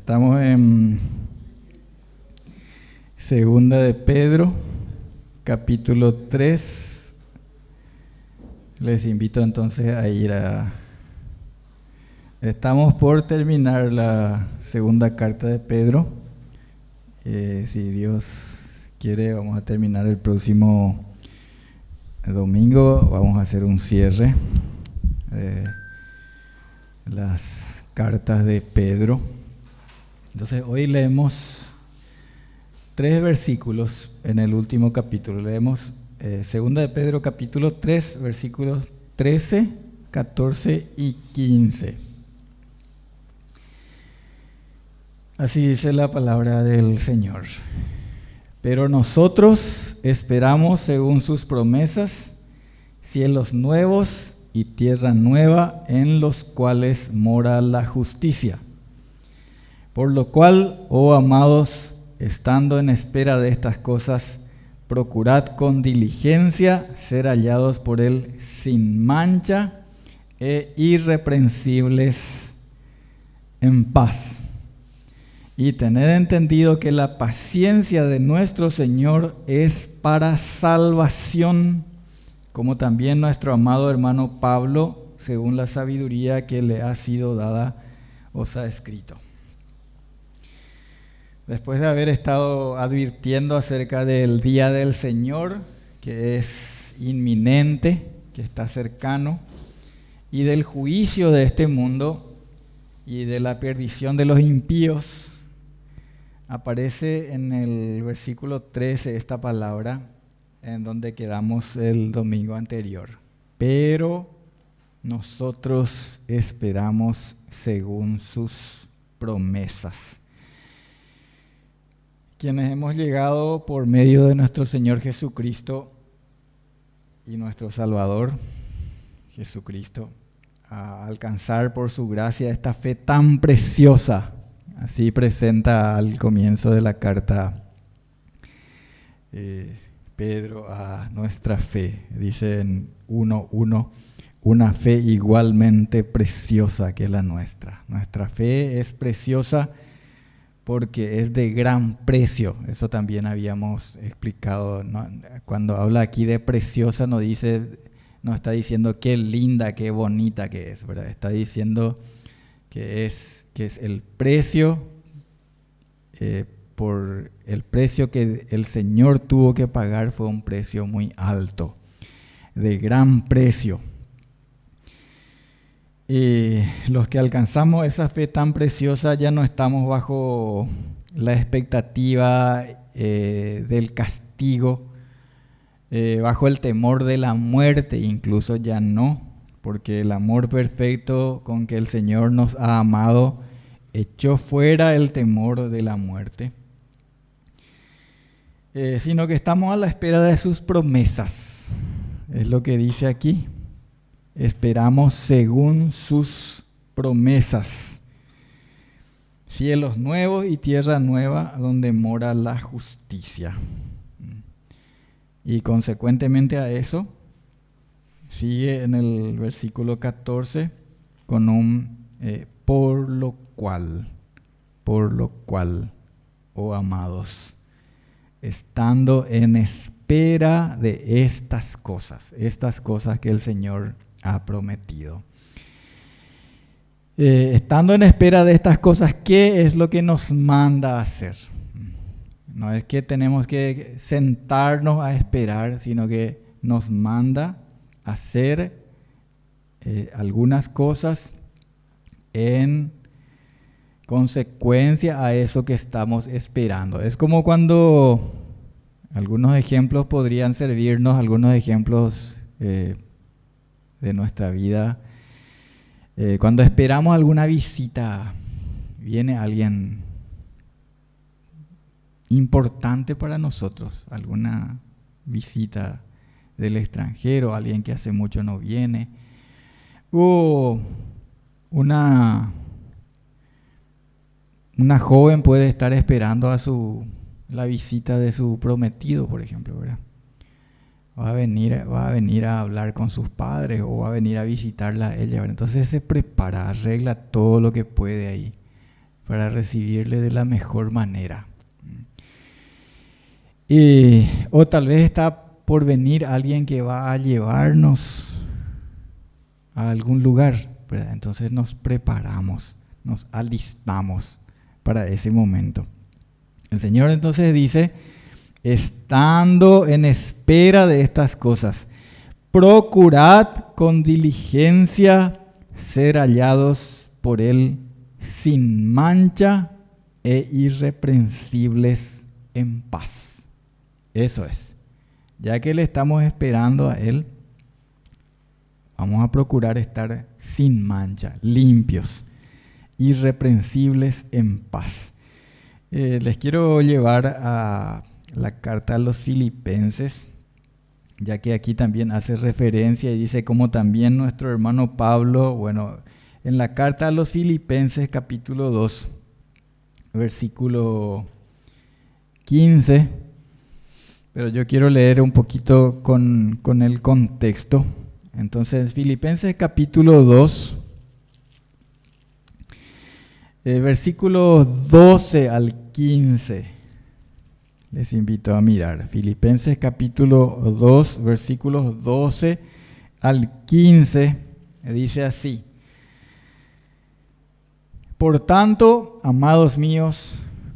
Estamos en Segunda de Pedro, capítulo 3. Les invito entonces a ir a... Estamos por terminar la segunda carta de Pedro. Si Dios quiere, vamos a terminar el próximo domingo. Vamos a hacer un cierre de las cartas de Pedro. Entonces, hoy leemos 3 versículos en el último capítulo. Leemos Segunda de Pedro, capítulo 3, versículos 13, 14 y 15. Así dice la palabra del Señor. Pero nosotros esperamos, según sus promesas, cielos nuevos y tierra nueva en los cuales mora la justicia. Por lo cual, oh amados, estando en espera de estas cosas, procurad con diligencia ser hallados por Él sin mancha e irreprensibles en paz. Y tened entendido que la paciencia de nuestro Señor es para salvación, como también nuestro amado hermano Pablo, según la sabiduría que le ha sido dada, os ha escrito. Después de haber estado advirtiendo acerca del día del Señor, que es inminente, que está cercano, y del juicio de este mundo y de la perdición de los impíos, aparece en el versículo 13 esta palabra, en donde quedamos el domingo anterior. Pero nosotros esperamos según sus promesas. Quienes hemos llegado por medio de nuestro Señor Jesucristo y nuestro Salvador Jesucristo a alcanzar por su gracia esta fe tan preciosa. Así presenta al comienzo de la carta Pedro a nuestra fe. Dice en 1:1, una fe igualmente preciosa que la nuestra. Nuestra fe es preciosa porque es de gran precio. Eso también habíamos explicado, ¿no? Cuando habla aquí de preciosa no está diciendo qué linda, qué bonita que es, ¿verdad? Está diciendo que es el precio, por el precio que el Señor tuvo que pagar fue un precio muy alto, de gran precio. Y los que alcanzamos esa fe tan preciosa ya no estamos bajo la expectativa del castigo, bajo el temor de la muerte, incluso ya no, porque el amor perfecto con que el Señor nos ha amado echó fuera el temor de la muerte, sino que estamos a la espera de sus promesas. Es lo que dice aquí. Esperamos según sus promesas. Cielos nuevos y tierra nueva donde mora la justicia. Y consecuentemente a eso, sigue en el versículo 14 con un por lo cual, oh amados, estando en espera de estas cosas que el Señor ha prometido. Estando en espera de estas cosas, ¿qué es lo que nos manda a hacer? No es que tenemos que sentarnos a esperar, sino que nos manda a hacer algunas cosas en consecuencia a eso que estamos esperando. Es como cuando algunos ejemplos podrían servirnos, algunos ejemplos de nuestra vida. Cuando esperamos alguna visita, viene alguien importante para nosotros, alguna visita del extranjero, alguien que hace mucho no viene, o una joven puede estar esperando la visita de su prometido, por ejemplo, ¿verdad? Va a venir a hablar con sus padres o va a venir a visitarla a ella, ¿verdad? Entonces se prepara, arregla todo lo que puede ahí para recibirle de la mejor manera. O tal vez está por venir alguien que va a llevarnos a algún lugar, ¿verdad? Entonces nos preparamos, nos alistamos para ese momento. El Señor entonces dice, estando en espera de estas cosas, procurad con diligencia ser hallados por Él sin mancha e irreprensibles en paz. Eso es. Ya que le estamos esperando a Él, vamos a procurar estar sin mancha, limpios, irreprensibles en paz. Les quiero llevar a la carta a los Filipenses, ya que aquí también hace referencia y dice como también nuestro hermano Pablo, bueno, en la carta a los Filipenses capítulo 2, versículo 15, pero yo quiero leer un poquito con el contexto. Entonces, Filipenses capítulo 2, versículos 12 al 15. Les invito a mirar. Filipenses capítulo 2, versículos 12 al 15, dice así. Por tanto, amados míos,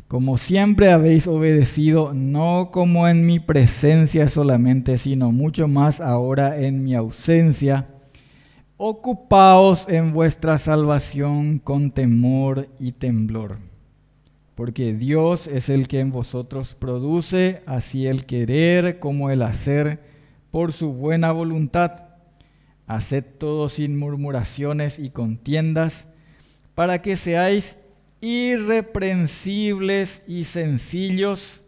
como siempre habéis obedecido, no como en mi presencia solamente, sino mucho más ahora en mi ausencia, ocupaos en vuestra salvación con temor y temblor. Porque Dios es el que en vosotros produce así el querer como el hacer por su buena voluntad. Haced todo sin murmuraciones y contiendas, para que seáis irreprensibles y sencillos,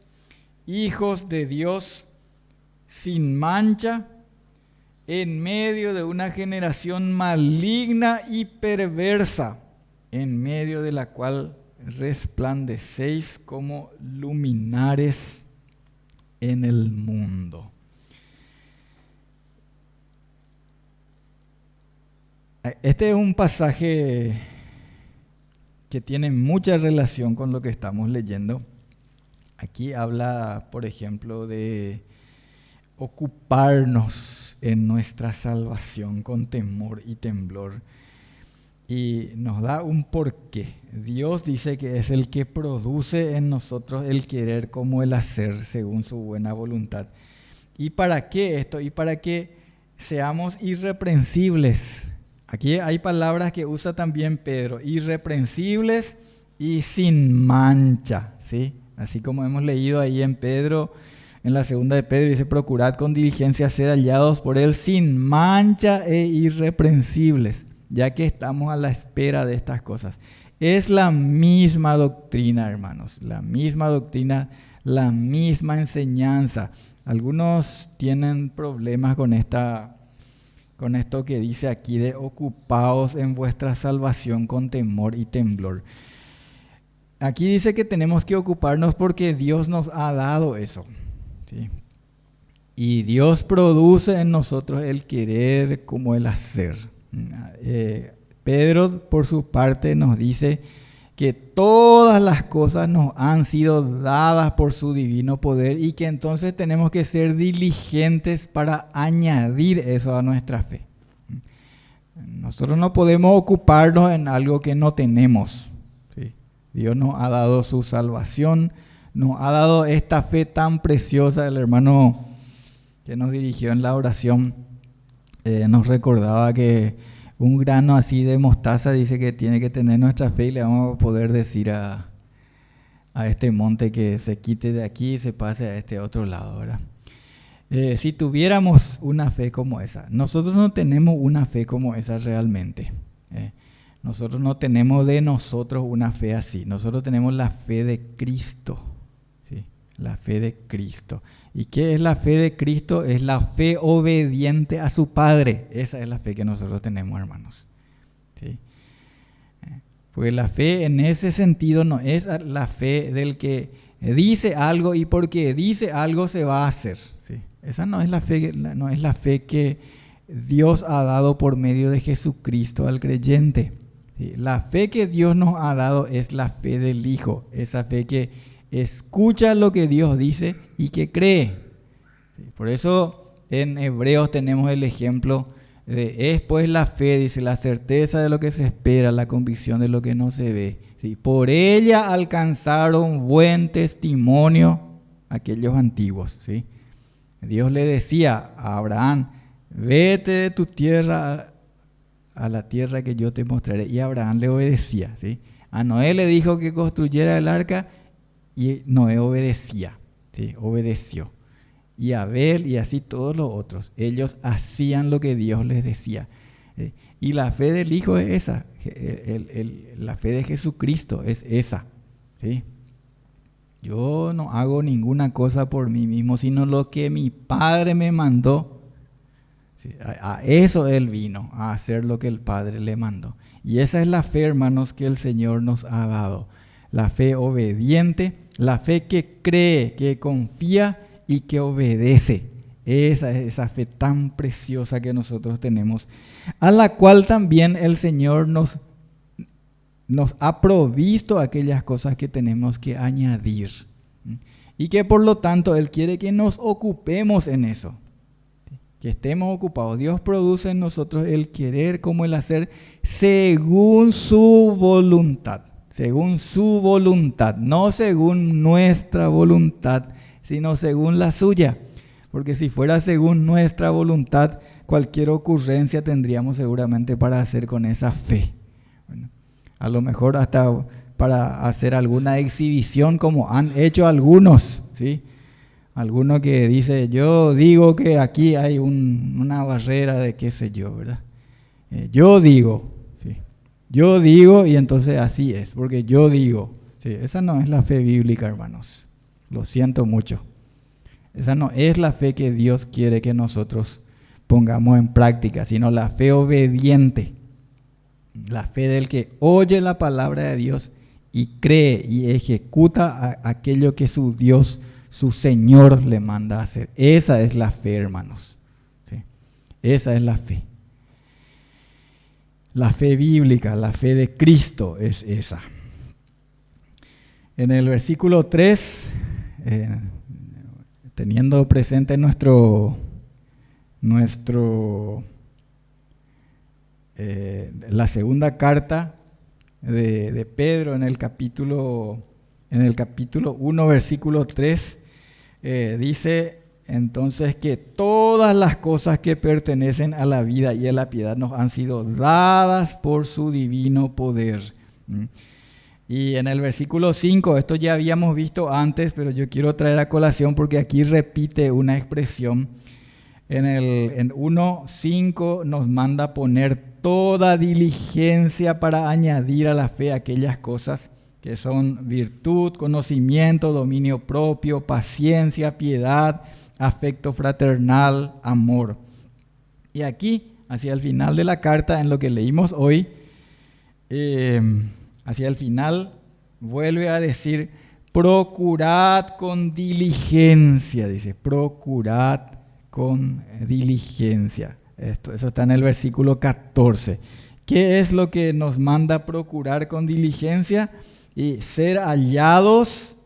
hijos de Dios, sin mancha, en medio de una generación maligna y perversa, en medio de la cual resplandecéis como luminares en el mundo. Este es un pasaje que tiene mucha relación con lo que estamos leyendo. Aquí habla, por ejemplo, de ocuparnos en nuestra salvación con temor y temblor. Y nos da un porqué. Dios dice que es el que produce en nosotros el querer como el hacer según su buena voluntad. ¿Y para qué esto? Y para que seamos irreprensibles. Aquí hay palabras que usa también Pedro, irreprensibles y sin mancha, ¿sí? Así como hemos leído ahí en Pedro, en la segunda de Pedro, dice, procurad con diligencia ser hallados por Él sin mancha e irreprensibles, ya que estamos a la espera de estas cosas. Es la misma doctrina, hermanos, la misma doctrina, la misma enseñanza. Algunos tienen problemas con esto que dice aquí de ocupaos en vuestra salvación con temor y temblor. Aquí dice que tenemos que ocuparnos porque Dios nos ha dado eso, ¿sí? Y Dios produce en nosotros el querer como el hacer. Pedro, por su parte, nos dice que todas las cosas nos han sido dadas por su divino poder y que entonces tenemos que ser diligentes para añadir eso a nuestra fe. Nosotros no podemos ocuparnos en algo que no tenemos, ¿sí? Dios nos ha dado su salvación, nos ha dado esta fe tan preciosa. El hermano que nos dirigió en la oración nos recordaba que un grano así de mostaza dice que tiene que tener nuestra fe y le vamos a poder decir a este monte que se quite de aquí y se pase a este otro lado, ¿verdad? Si tuviéramos una fe como esa, nosotros no tenemos una fe como esa realmente. Nosotros no tenemos de nosotros una fe así. Nosotros tenemos la fe de Cristo, ¿sí? La fe de Cristo. ¿Y qué es la fe de Cristo? Es la fe obediente a su Padre. Esa es la fe que nosotros tenemos, hermanos, ¿sí? Porque la fe en ese sentido no es la fe del que dice algo y porque dice algo se va a hacer, ¿sí? Esa no es la fe, no es la fe que Dios ha dado por medio de Jesucristo al creyente. ¿sí? La fe que Dios nos ha dado es la fe del Hijo, esa fe que escucha lo que Dios dice y que cree. ¿Sí? Por eso en Hebreos tenemos el ejemplo es pues la fe, dice, la certeza de lo que se espera, la convicción de lo que no se ve. ¿Sí? Por ella alcanzaron buen testimonio aquellos antiguos. ¿Sí? Dios le decía a Abraham, vete de tu tierra a la tierra que yo te mostraré. Y Abraham le obedecía. ¿Sí? A Noé le dijo que construyera el arca y Noé obedecía. ¿Sí? Obedeció. Y Abel y así todos los otros. Ellos hacían lo que Dios les decía. Y la fe del Hijo es esa. La fe de Jesucristo es esa. ¿Sí? Yo no hago ninguna cosa por mí mismo, sino lo que mi Padre me mandó. ¿Sí? A eso Él vino, a hacer lo que el Padre le mandó. Y esa es la fe, hermanos, que el Señor nos ha dado. La fe obediente, la fe que cree, que confía y que obedece. Esa es esa fe tan preciosa que nosotros tenemos, a la cual también el Señor nos ha provisto aquellas cosas que tenemos que añadir. Y que por lo tanto Él quiere que nos ocupemos en eso. Que estemos ocupados. Dios produce en nosotros el querer como el hacer según su voluntad. Según su voluntad. No según nuestra voluntad, sino según la suya. Porque si fuera según nuestra voluntad, cualquier ocurrencia tendríamos seguramente para hacer con esa fe. Bueno, a lo mejor hasta para hacer alguna exhibición como han hecho algunos, ¿sí? Alguno que dice, yo digo que aquí hay una barrera de qué sé yo, ¿verdad? Yo digo, ¿sí? Yo digo y entonces así es, porque yo digo. ¿Sí? Esa no es la fe bíblica, hermanos. Lo siento mucho. Esa no es la fe que Dios quiere que nosotros pongamos en práctica, sino la fe obediente. La fe del que oye la palabra de Dios y cree y ejecuta aquello que su Dios, su Señor le manda a hacer. Esa es la fe, hermanos. ¿Sí? Esa es la fe. La fe bíblica, la fe de Cristo es esa. En el versículo 3, teniendo presente la segunda carta de Pedro en el capítulo 1, versículo 3, dice entonces que todas las cosas que pertenecen a la vida y a la piedad nos han sido dadas por su divino poder. Y en el versículo 5, esto ya habíamos visto antes, pero yo quiero traer a colación porque aquí repite una expresión. En 1:5 nos manda poner toda diligencia para añadir a la fe aquellas cosas que son virtud, conocimiento, dominio propio, paciencia, piedad, afecto fraternal, amor. Y aquí, hacia el final de la carta, en lo que leímos hoy, hacia el final vuelve a decir, procurad con diligencia, dice, procurad con diligencia. Eso está en el versículo 14. ¿Qué es lo que nos manda procurar con diligencia? Y ser hallados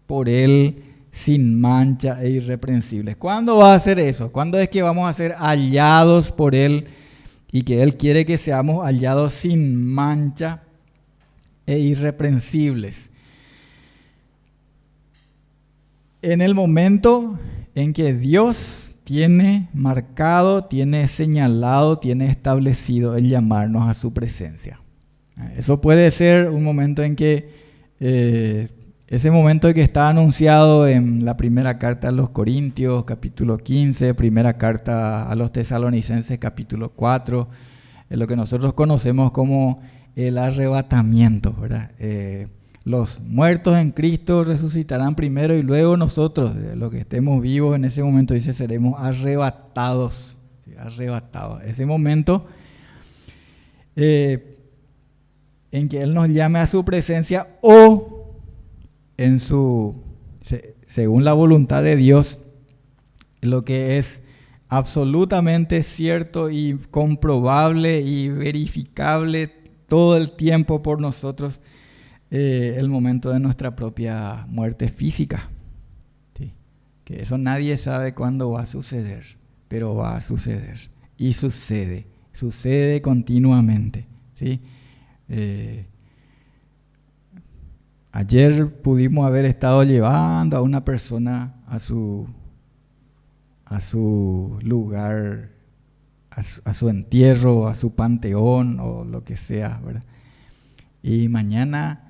por Él sin mancha e irreprensibles. ¿Cuándo va a hacer eso? ¿Cuándo es que vamos a ser hallados por Él y que Él quiere que seamos hallados sin mancha e irreprensibles? En el momento en que Dios tiene marcado, tiene señalado, tiene establecido el llamarnos a su presencia. Eso puede ser un momento en que, ese momento que está anunciado en la primera carta a los Corintios, capítulo 15, primera carta a los Tesalonicenses, capítulo 4, lo que nosotros conocemos como el arrebatamiento, ¿verdad? Los muertos en Cristo resucitarán primero y luego nosotros, los que estemos vivos en ese momento, dice, seremos arrebatados. ¿Sí? Arrebatados. Ese momento en que Él nos llame a su presencia o según la voluntad de Dios, lo que es absolutamente cierto y comprobable y verificable todo el tiempo por nosotros el momento de nuestra propia muerte física. ¿Sí? Que eso nadie sabe cuándo va a suceder, pero va a suceder. Y sucede continuamente. ¿Sí? Ayer pudimos haber estado llevando a una persona a su lugar, a su entierro, a su panteón o lo que sea, ¿verdad? Y mañana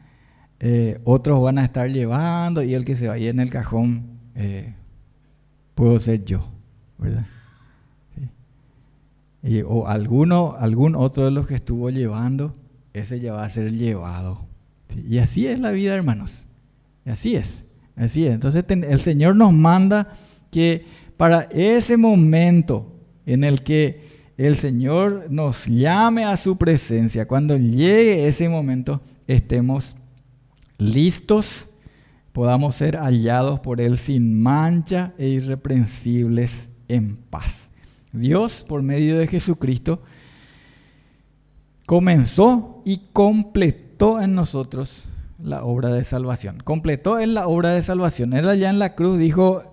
otros van a estar llevando y el que se vaya en el cajón puedo ser yo, ¿verdad? ¿Sí? O algún otro de los que estuvo llevando, ese ya va a ser llevado. ¿Sí? Y así es la vida, hermanos. Y así es. Entonces el Señor nos manda que para ese momento en el que el Señor nos llame a su presencia, cuando llegue ese momento, estemos listos, podamos ser hallados por Él sin mancha e irreprensibles en paz. Dios, por medio de Jesucristo, comenzó y completó en nosotros la obra de salvación. Completó en la obra de salvación. Él allá en la cruz dijo,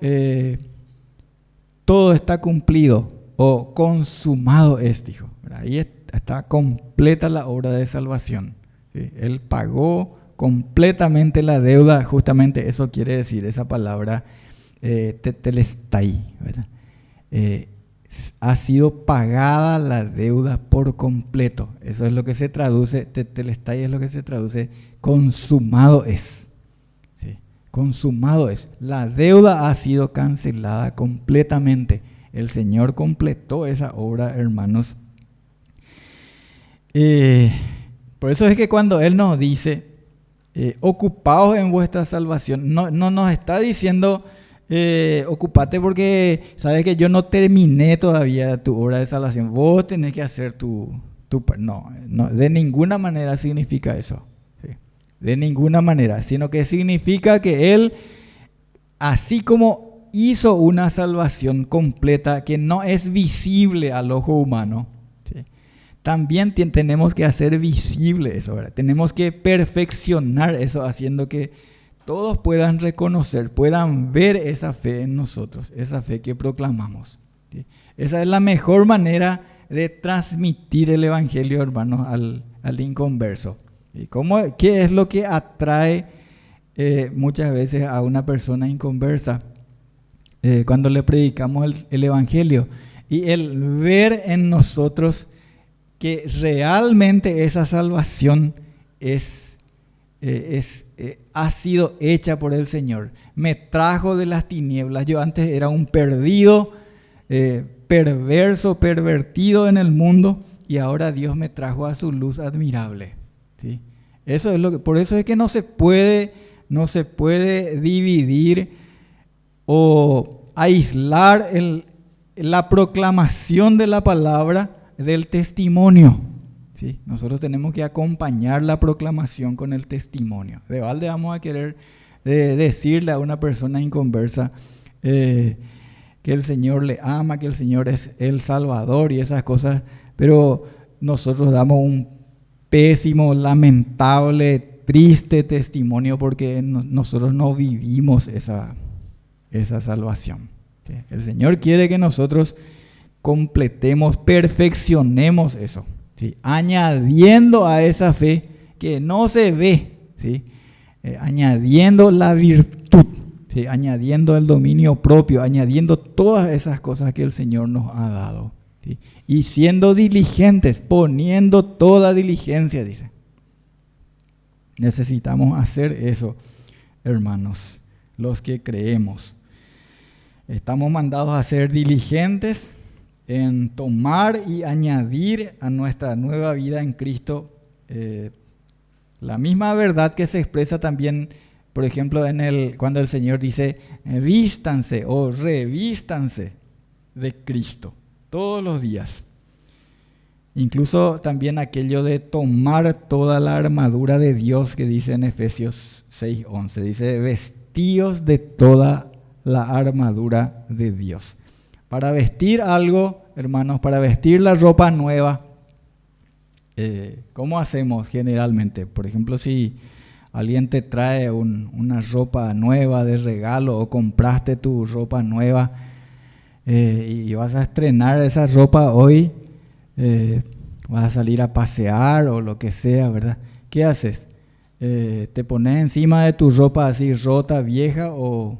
todo está cumplido o consumado es, dijo. Ahí está completa la obra de salvación. ¿Sí? Él pagó completamente la deuda, justamente eso quiere decir esa palabra tetelestai, ¿verdad? Ha sido pagada la deuda por completo. Eso es lo que se traduce, tetelestai es lo que se traduce, consumado es. ¿Sí? Consumado es. La deuda ha sido cancelada completamente. El Señor completó esa obra, hermanos. Por eso es que cuando Él nos dice, ocupaos en vuestra salvación, no nos está diciendo, ocupate porque sabes que yo no terminé todavía tu obra de salvación. Vos tenés que hacer no, de ninguna manera significa eso. ¿Sí? De ninguna manera, sino que significa que Él, así como hizo una salvación completa que no es visible al ojo humano, ¿sí? También tenemos que hacer visible eso, ¿verdad? Tenemos que perfeccionar eso, haciendo que todos puedan reconocer, puedan ver esa fe en nosotros, esa fe que proclamamos. ¿Sí? Esa es la mejor manera de transmitir el Evangelio, hermanos, al inconverso. ¿Y qué es lo que atrae muchas veces a una persona inconversa cuando le predicamos el Evangelio? Y el ver en nosotros que realmente esa salvación ha sido hecha por el Señor. Me trajo de las tinieblas. Yo antes era un perdido, perverso, pervertido en el mundo, y ahora Dios me trajo a su luz admirable. ¿Sí? Eso es por eso es que no se puede dividir o aislar la proclamación de la palabra del testimonio. ¿Sí? Nosotros tenemos que acompañar la proclamación con el testimonio. De balde vamos a querer decirle a una persona inconversa que el Señor le ama, que el Señor es el Salvador y esas cosas, pero nosotros damos un pésimo, lamentable, triste testimonio porque nosotros no vivimos esa salvación. ¿Sí? El Señor quiere que nosotros completemos, perfeccionemos eso, ¿sí? Añadiendo a esa fe que no se ve, ¿sí? Añadiendo la virtud, ¿sí? Añadiendo el dominio propio, añadiendo todas esas cosas que el Señor nos ha dado, ¿sí? Y siendo diligentes, poniendo toda diligencia, dice. Necesitamos hacer eso, hermanos, los que creemos. Estamos mandados a ser diligentes en tomar y añadir a nuestra nueva vida en Cristo la misma verdad que se expresa también, por ejemplo, cuando el Señor dice, vístanse o revístanse de Cristo todos los días. Incluso también aquello de tomar toda la armadura de Dios que dice en Efesios 6:11, dice, vestíos de toda la armadura de Dios. Para vestir algo, hermanos, para vestir la ropa nueva, ¿cómo hacemos generalmente? Por ejemplo, si alguien te trae una ropa nueva de regalo o compraste tu ropa nueva y vas a estrenar esa ropa hoy, vas a salir a pasear o lo que sea, ¿verdad? ¿Qué haces? ¿Te pones encima de tu ropa así rota, vieja o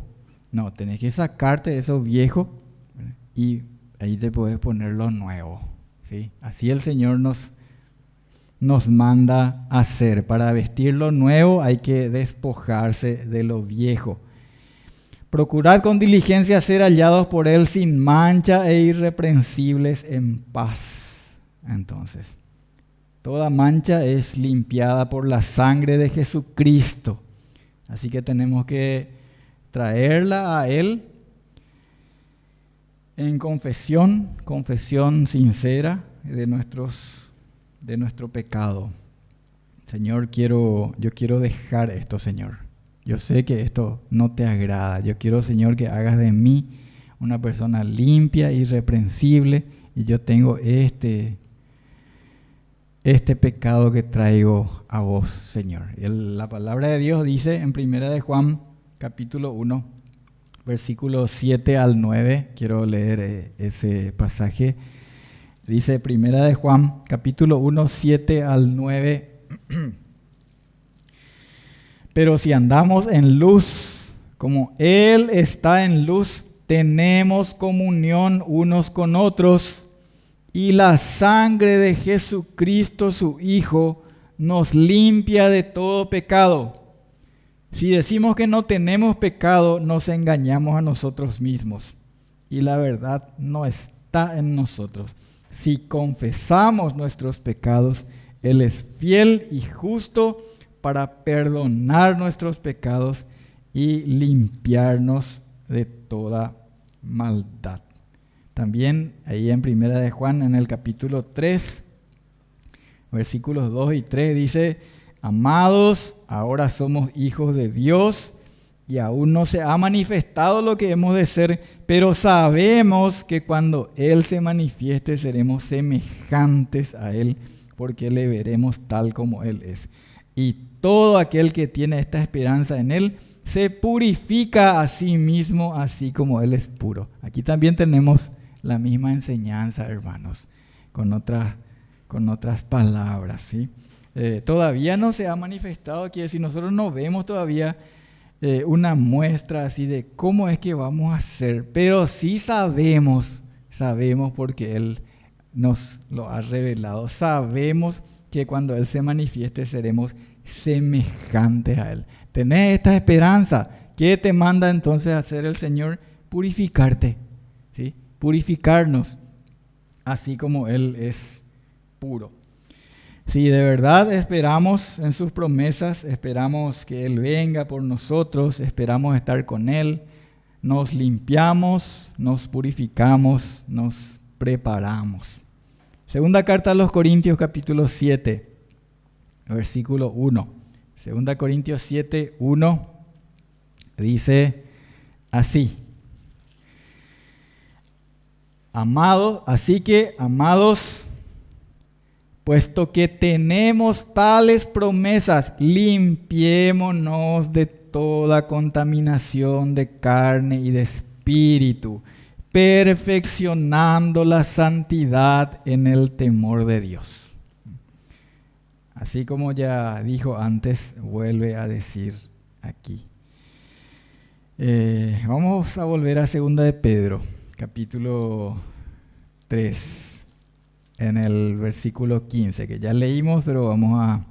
no? Tenés que sacarte eso viejo, ¿verdad? Y ahí te puedes poner lo nuevo, ¿sí? Así el Señor nos manda a hacer. Para vestir lo nuevo hay que despojarse de lo viejo. Procurad con diligencia ser hallados por Él sin mancha e irreprensibles en paz. Entonces, toda mancha es limpiada por la sangre de Jesucristo. Así que tenemos que traerla a Él en confesión sincera de nuestro pecado. Señor, yo quiero dejar esto, Señor. Yo sé que esto no te agrada. Yo quiero, Señor, que hagas de mí una persona limpia, irreprensible, y yo tengo este pecado que traigo a vos, Señor. La palabra de Dios dice en 1 de Juan, capítulo 1, versículos 7 al 9, quiero leer ese pasaje. Dice 1 de Juan, capítulo 1, 7 al 9. Pero si andamos en luz, como Él está en luz, tenemos comunión unos con otros, y la sangre de Jesucristo, su Hijo, nos limpia de todo pecado. Si decimos que no tenemos pecado, nos engañamos a nosotros mismos, y la verdad no está en nosotros. Si confesamos nuestros pecados, Él es fiel y justo para perdonar nuestros pecados y limpiarnos de toda maldad. También ahí en 1 de Juan, en el capítulo 3, versículos 2 y 3, dice: amados, ahora somos hijos de Dios y aún no se ha manifestado lo que hemos de ser, pero sabemos que cuando Él se manifieste seremos semejantes a Él, porque le veremos tal como Él es. Y todo aquel que tiene esta esperanza en Él se purifica a sí mismo, así como Él es puro. Aquí también tenemos la misma enseñanza, hermanos, con otras palabras, ¿sí? Todavía no se ha manifestado, quiere decir, nosotros no vemos todavía una muestra así de cómo es que vamos a ser, pero sí sabemos porque Él nos lo ha revelado. Sabemos que cuando Él se manifieste seremos semejantes a Él. Tenés esta esperanza. ¿Qué te manda entonces a hacer el Señor? Purificarte, ¿sí? Purificarnos, así como Él es puro. Si de verdad esperamos en sus promesas, esperamos que Él venga por nosotros, esperamos estar con Él, nos limpiamos, nos purificamos, nos preparamos. Segunda carta a los Corintios, capítulo 7, versículo 1. Segunda Corintios 7, 1, dice así: amados, puesto que tenemos tales promesas, limpiémonos de toda contaminación de carne y de espíritu, perfeccionando la santidad en el temor de Dios. Así como ya dijo antes, vuelve a decir aquí. Vamos a volver a 2 de Pedro, capítulo 3, en el versículo 15, que ya leímos, pero vamos a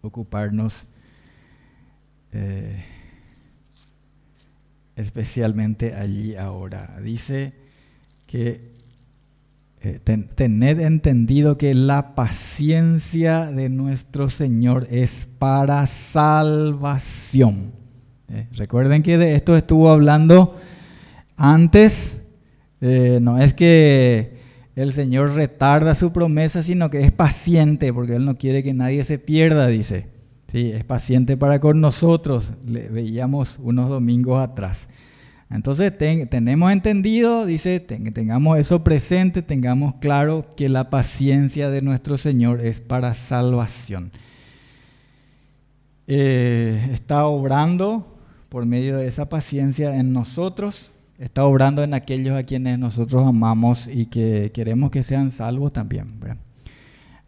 ocuparnos especialmente allí ahora. Dice que tened entendido que la paciencia de nuestro Señor es para salvación. Recuerden que de esto estuvo hablando antes. No es que el Señor retarda su promesa, sino que es paciente, porque Él no quiere que nadie se pierda, dice. Sí, es paciente para con nosotros, le veíamos unos domingos atrás. Entonces tenemos entendido, dice, que tengamos eso presente, tengamos claro que la paciencia de nuestro Señor es para salvación. Está obrando por medio de esa paciencia en nosotros, está obrando en aquellos a quienes nosotros amamos y que queremos que sean salvos también, ¿verdad?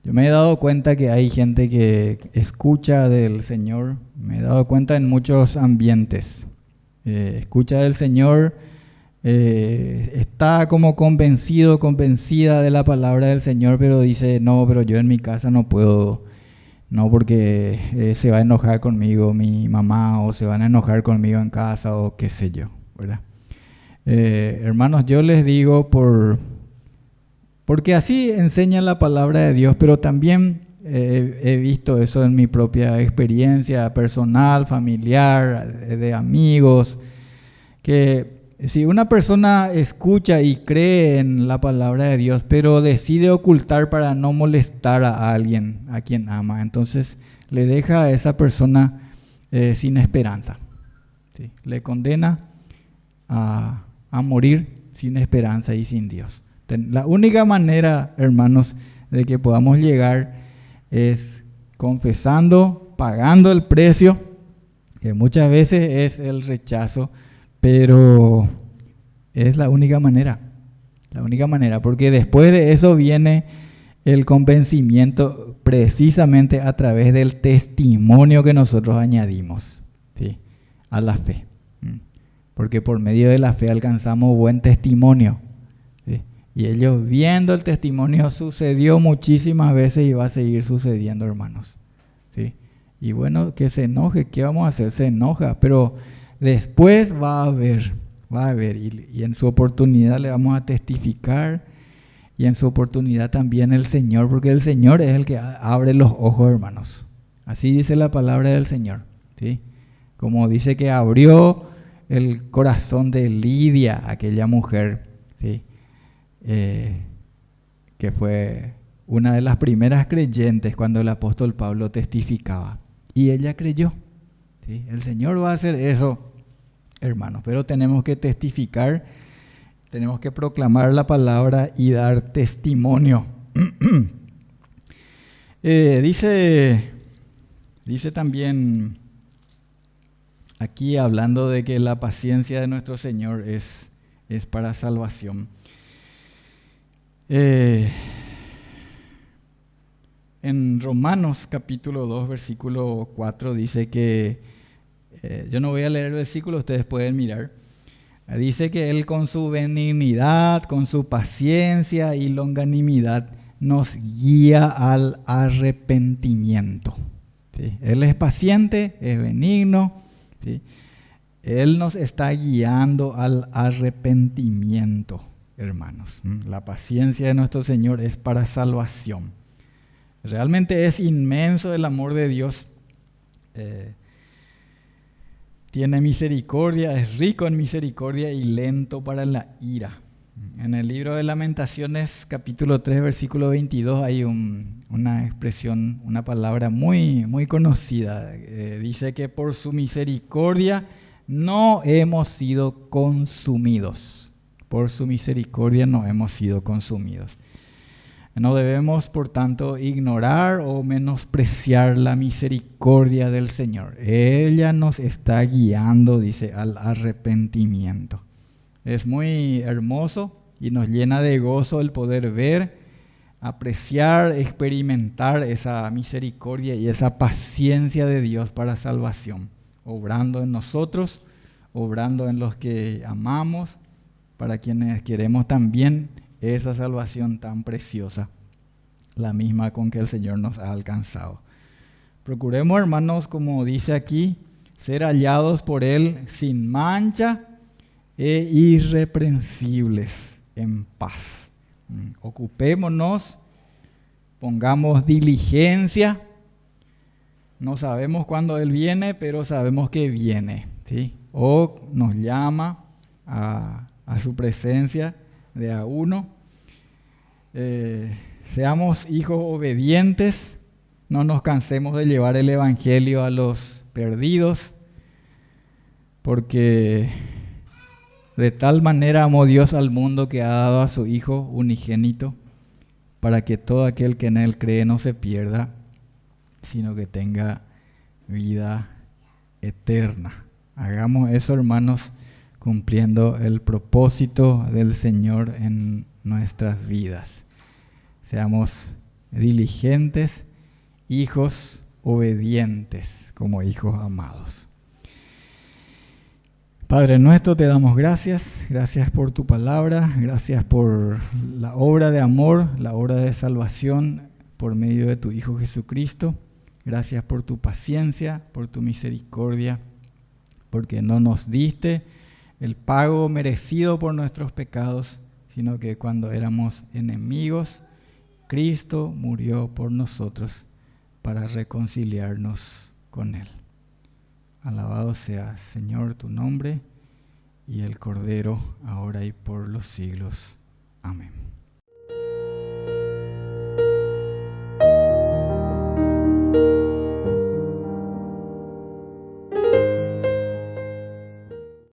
Yo me he dado cuenta que hay gente que escucha del Señor, me he dado cuenta en muchos ambientes. Escucha del Señor, está como convencido, convencida de la palabra del Señor, pero dice, no, pero yo en mi casa no puedo, no, porque se va a enojar conmigo mi mamá, o se van a enojar conmigo en casa, o qué sé yo, ¿verdad? Hermanos, yo les digo porque así enseña la palabra de Dios, pero también he visto eso en mi propia experiencia personal, familiar, de amigos, que si una persona escucha y cree en la palabra de Dios, pero decide ocultar para no molestar a alguien a quien ama, entonces le deja a esa persona sin esperanza, ¿sí? Le condena a morir sin esperanza y sin Dios. La única manera, hermanos, de que podamos llegar es confesando, pagando el precio, que muchas veces es el rechazo, pero es la única manera, porque después de eso viene el convencimiento precisamente a través del testimonio que nosotros añadimos, ¿sí?, a la fe, porque por medio de la fe alcanzamos buen testimonio, ¿sí? Y ellos viendo el testimonio sucedió muchísimas veces y va a seguir sucediendo, hermanos, ¿sí? Y bueno, que se enoje, ¿qué vamos a hacer? Se enoja, pero después va a ver, y en su oportunidad le vamos a testificar, y en su oportunidad también el Señor, porque el Señor es el que abre los ojos, hermanos. Así dice la palabra del Señor, ¿sí? Como dice que abrió el corazón de Lidia, aquella mujer, ¿sí?, que fue una de las primeras creyentes cuando el apóstol Pablo testificaba. Y ella creyó, ¿sí? El Señor va a hacer eso, hermanos, pero tenemos que testificar, tenemos que proclamar la palabra y dar testimonio. Dice también aquí, hablando de que la paciencia de nuestro Señor es para salvación. En Romanos capítulo 2, versículo 4 dice que, yo no voy a leer el versículo, ustedes pueden mirar, dice que Él con su benignidad, con su paciencia y longanimidad nos guía al arrepentimiento, ¿sí? Él es paciente, es benigno, ¿sí? Él nos está guiando al arrepentimiento, hermanos. La paciencia de nuestro Señor es para salvación. Realmente es inmenso el amor de Dios. Tiene misericordia, es rico en misericordia y lento para la ira. En el libro de Lamentaciones, capítulo 3, versículo 22, hay una expresión, una palabra muy, muy conocida. Dice que por su misericordia no hemos sido consumidos. Por su misericordia no hemos sido consumidos. No debemos, por tanto, ignorar o menospreciar la misericordia del Señor. Ella nos está guiando, dice, al arrepentimiento. Es muy hermoso y nos llena de gozo el poder ver, apreciar, experimentar esa misericordia y esa paciencia de Dios para salvación, obrando en nosotros, obrando en los que amamos, para quienes queremos también esa salvación tan preciosa, la misma con que el Señor nos ha alcanzado. Procuremos, hermanos, como dice aquí, ser hallados por Él sin mancha e irreprensibles en paz. Ocupémonos, pongamos diligencia. No sabemos cuándo Él viene, pero sabemos que viene, ¿sí? O nos llama a su presencia de a uno. Seamos hijos obedientes, no nos cansemos de llevar el evangelio a los perdidos, porque De tal manera amó Dios al mundo que ha dado a su Hijo unigénito, para que todo aquel que en Él cree no se pierda, sino que tenga vida eterna. Hagamos eso, hermanos, cumpliendo el propósito del Señor en nuestras vidas. Seamos diligentes, hijos obedientes, como hijos amados. Padre nuestro, te damos gracias. Gracias por tu palabra. Gracias por la obra de amor, la obra de salvación por medio de tu Hijo Jesucristo. Gracias por tu paciencia, por tu misericordia, porque no nos diste el pago merecido por nuestros pecados, sino que cuando éramos enemigos, Cristo murió por nosotros para reconciliarnos con Él. Alabado sea, Señor, tu nombre y el Cordero, ahora y por los siglos. Amén.